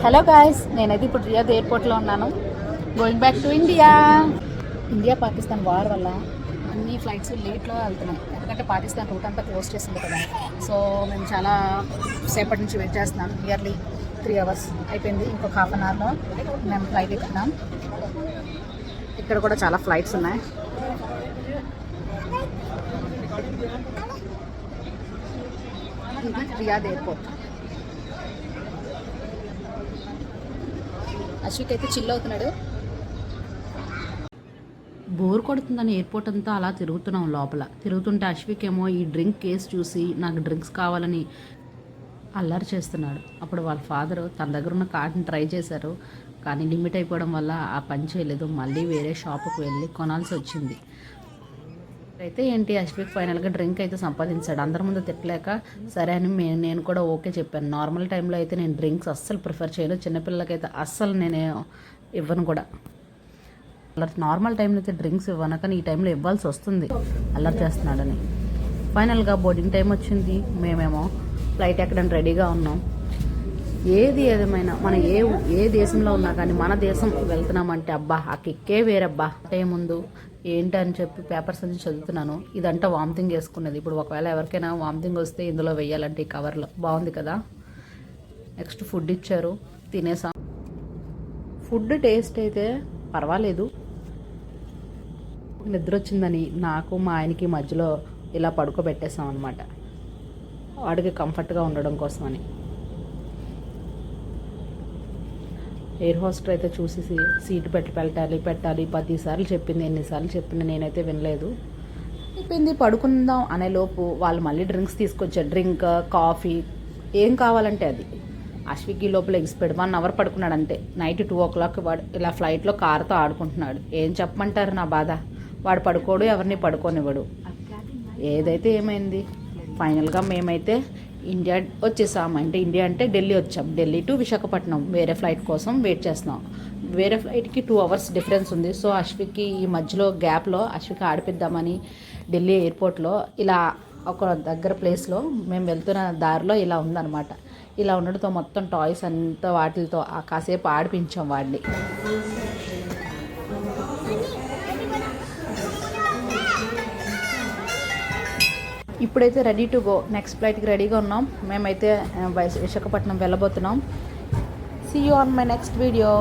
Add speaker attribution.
Speaker 1: Hello guys, నేనైతే ఇప్పుడు Riyadh ఎయిర్పోర్ట్లో ఉన్నాను. Going back to India Pakistan war వల్ల అన్ని ఫ్లైట్స్ లేట్లో వెళ్తున్నాయి. ఎందుకంటే పాకిస్తాన్ రూట్ అంతా క్లోజ్ చేసింది కదా. సో మేము చాలా సేపటి నుంచి వెయిట్ చేస్తున్నాం. నియర్లీ 3 hours అయిపోయింది. ఇంకొక హాఫ్ అన్ అవర్లో మేము ఫ్లైట్ ఎక్కుతున్నాం. ఇక్కడ కూడా చాలా ఫ్లైట్స్ ఉన్నాయి. ఇది రియాద్ ఎయిర్పోర్ట్. అశ్విక్ అయితే చిల్ అవుతున్నాడు. బోర్ కొడుతుందని ఎయిర్పోర్ట్ అంతా అలా తిరుగుతున్నాం. లోపల తిరుగుతుంటే అశ్విక్ ఏమో ఈ డ్రింక్ కేసు చూసి నాకు డ్రింక్స్ కావాలని అల్లరి చేస్తున్నాడు. అప్పుడు వాళ్ళ ఫాదరు తన దగ్గర ఉన్న కార్డుని ట్రై చేశారు, కానీ లిమిట్ అయిపోవడం వల్ల ఆ పని చేయలేదు. మళ్ళీ వేరే షాపుకు వెళ్ళి కొనాల్సి వచ్చింది. అయితే ఏంటి, అశ్విక్ ఫైనల్గా డ్రింక్ అయితే సంపాదించాడు. అందరి ముందు తిట్టలేక సరే అని నేను కూడా ఓకే చెప్పాను. నార్మల్ టైంలో అయితే నేను డ్రింక్స్ అస్సలు ప్రిఫర్ చేయను. చిన్నపిల్లలకైతే అస్సలు నేను ఇవ్వను కూడా. నార్మల్ టైంలో అయితే డ్రింక్స్ ఇవ్వను, కానీ ఈ టైంలో ఇవ్వాల్సి వస్తుంది అల్లరి చేస్తున్నాడని. ఫైనల్గా బోర్డింగ్ టైం వచ్చింది. మేమేమో ఫ్లైట్ ఎక్కడానికి రెడీగా ఉన్నాం. ఏదేమైనా మనం ఏ దేశంలో ఉన్నా కానీ మన దేశం వెళ్తున్నామంటే అబ్బా ఆ కిక్కే వేరబ్బా. ముందు ఏంటి అని చెప్పి పేపర్స్ అన్ని చదువుతున్నాను. ఇదంతా వామిటింగ్ చేసుకునేది. ఇప్పుడు ఒకవేళ ఎవరికైనా వామిటింగ్ వస్తే ఇందులో వెయ్యాలంటే ఈ కవర్లో. బాగుంది కదా. నెక్స్ట్ ఫుడ్ ఇచ్చారు, తినేసాం. ఫుడ్ టేస్ట్ అయితే పర్వాలేదు. నిద్ర వచ్చిందని నాకు మా ఆయనకి మధ్యలో ఇలా పడుకోబెట్టేసాం అనమాట, వాడికి కంఫర్ట్గా ఉండడం కోసమని. ఎయిర్ హోస్టర్ అయితే చూసి సీటు పెట్టాలి 10 సార్లు చెప్పింది. ఎన్నిసార్లు చెప్పింది నేనైతే వినలేదు. చెప్పింది పడుకుందాం అనే లోపు వాళ్ళు మళ్ళీ డ్రింక్స్ తీసుకొచ్చారు. డ్రింక్, కాఫీ, ఏం కావాలంటే అది. అశ్వికి లోపల ఎగిసిపోయాడు. 1 hour పడుకున్నాడు అంతే. నైట్ 2 o'clock వాడు ఇలా ఫ్లైట్లో కార్తో ఆడుకుంటున్నాడు. ఏం చెప్పమంటారు నా బాధ. వాడు పడుకోడు, ఎవరిని పడుకోనివ్వడు. ఏదైతే ఏమైంది, ఫైనల్గా మేమైతే ఇండియా వచ్చేసాం. ఇండియా అంటే ఢిల్లీ వచ్చాం. ఢిల్లీ టు విశాఖపట్నం వేరే ఫ్లైట్ కోసం వెయిట్ చేస్తున్నాం. వేరే ఫ్లైట్కి 2 hours డిఫరెన్స్ ఉంది. సో అశ్విక్కి ఈ మధ్యలో గ్యాప్లో అశ్విక్ ఆడిపిద్దామని ఢిల్లీ ఎయిర్పోర్ట్లో ఇలా ఒక దగ్గర ప్లేస్లో మేము వెళ్తున్న దారిలో ఇలా ఉందన్నమాట. ఇలా ఉండడంతో మొత్తం టాయ్స్ అంతా వాటితో కాసేపు ఆడిపించాం వాడిని. ఇప్పుడైతే రెడీ టు గో. నెక్స్ట్ ఫ్లైట్కి రెడీగా ఉన్నాం. మేమైతే విశాఖపట్నం వెళ్ళబోతున్నాం. See you on my next video.